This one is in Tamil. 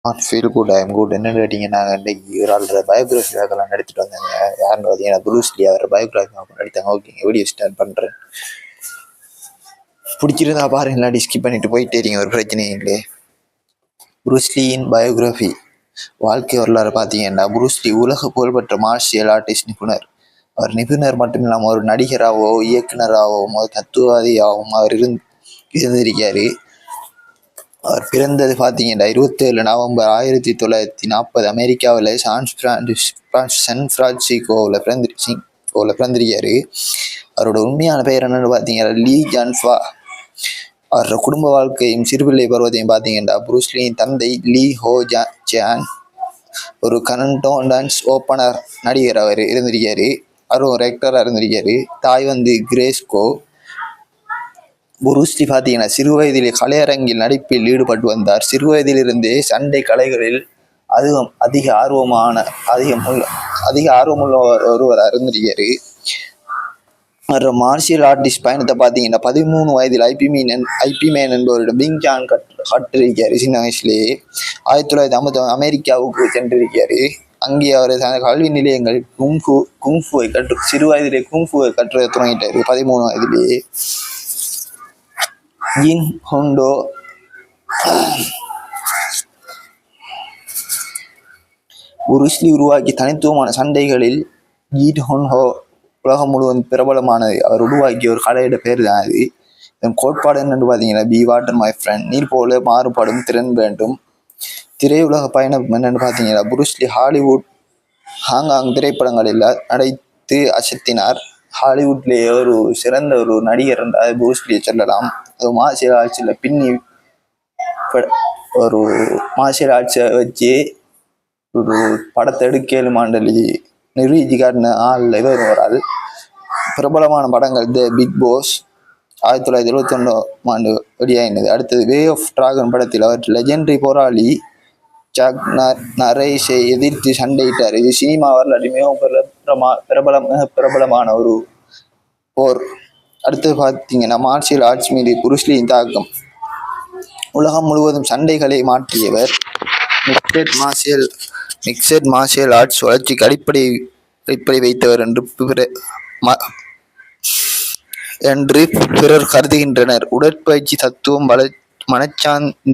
Not feel good I am good. என்னென்னு கேட்டிங்கன்னா, இன்றைக்கி ஒரு ஆளோட பயோகிராஃபி அதெல்லாம் எடுத்துகிட்டு வந்தாங்க. யாருன்னு பார்த்தீங்கன்னா ப்ரூஸ்லி. அவரை பயோகிராஃபி எடுத்தாங்க. ஓகேங்க, வீடியோ ஸ்டார்ட் பண்ணுறேன். பிடிச்சிருந்தா பாருங்க, இல்லாட்டி ஸ்கிப் பண்ணிட்டு போயிட்டே இருங்க, ஒரு பிரச்சனையும் இல்லை. ப்ரூஸ்லியின் பயோகிராஃபி. வாழ்க்கை வரலாறு பார்த்தீங்கன்னா, ப்ரூஸ்லி உலக புகழ்பெற்ற மார்ஷியல் ஆர்டிஸ்ட் நிபுணர். அவர் நிபுணர் மட்டும் இல்லாமல் ஒரு நடிகராகவோ இயக்குனராகவும் ஒரு தத்துவவாதியாகவும் அவர் இருந்திருக்காரு. அவர் பிறந்தது பார்த்தீங்கன்னா 27 நவம்பர் 1940 அமெரிக்காவில் சான் பிரான்சிஸ்கோவில் பிறந்திருக்காரு. அவரோட உண்மையான பெயர் என்னன்னு பார்த்தீங்கன்னா லீ ஜான்ஃபா. அவரோட குடும்ப வாழ்க்கையும் சிறுபிள்ளை பருவத்தையும் பார்த்தீங்கன்னா, ப்ரூஸ்லியின் தந்தை லீ ஹோ ஜான் ஒரு கனண்டோன் டான்ஸ் ஓப்பனர் நடிகர் அவர் இருந்திருக்காரு. அவரும் ஒரு ஆக்டராக இருந்திருக்காரு. தாய் கிரேஸ்கோ. ப்ரூஸ்லி பார்த்தீங்கன்னா சிறு வயதிலே கலையரங்கில் நடிப்பில் ஈடுபட்டு வந்தார். சிறு வயதிலிருந்தே சண்டை கலைகளில் அதிக ஆர்வமுள்ள ஒருவராக இருந்திருக்காரு. மார்ஷியல் ஆர்டிஸ்ட் பயணத்தை பார்த்தீங்கன்னா 13 வயதில் ஐபி மேன் என்பவரிடம் பிங் ஜான் கற்றிருக்காரு. சின்ன வயசுலேயே 1950 அமெரிக்காவுக்கு சென்றிருக்காரு. அங்கே அவர் கல்வி நிலையங்கள் குங்ஃபுவை சிறு வயதிலே குங்ஃபுவை கற்று தொடங்கிட்டாரு. 13 வயதிலேயே. ஜின் ஹோண்டோ. ப்ரூஸ்லி உருவாக்கி தனித்துவமான சண்டைகளில் ஜீன் ஹோண்டோ உலகம் முழுவதும் பிரபலமானது. அவர் உருவாக்கிய ஒரு கலையோட பேர் தான் அது. இதன் கோட்பாடு என்னென்னு பார்த்தீங்கன்னா, பி வாட்டர் மை ஃப்ரெண்ட். நீர் போல மாறுபடும் திறன் வேண்டும். திரையுலக பயணம் என்னென்னு பார்த்தீங்கன்னா, ப்ரூஸ்லி ஹாலிவுட் ஹாங்காங் திரைப்படங்களில் நடித்து அசத்தினார். ஹாலிவுட்லேயே ஒரு சிறந்த ஒரு நடிகர் என்றால் ப்ரூஸ்லியை சொல்லலாம். அது மார்ஷியல் ஆர்ட்ஸில் ஒரு மார்ஷியல் ஆர்ட்ஸை வச்சு ஒரு படத்தை எடுக்கேழு மாண்டலி நிர்வகிக்காட்டின ஆள் இவர் ஒரு ஆள். பிரபலமான படங்கள் த பிக் பாஸ் 1971 வெளியாகினது. அடுத்தது வே ஆஃப் டிராகன் படத்தில் அவர் லெஜெண்டரி போராளி ஜாக் நரேஷை எதிர்த்து சண்டையிட்டார். இது சினிமா வரலாறு மிகவும் பிரபலமான ஒரு போர். அடுத்தது பார்த்தீங்கன்னா, மார்ஷியல் ஆர்ட்ஸ் மீது ப்ரூஸ்லியின் தாக்கம். உலகம் முழுவதும் சண்டைகளை மாற்றியவர். மிக்சட் மார்ஷியல் ஆர்ட்ஸ் வளர்ச்சிக்கு அடிப்படை வைத்தவர் என்று பிறர் கருதுகின்றனர். உடற்பயிற்சி தத்துவம் மனச்சாந்தி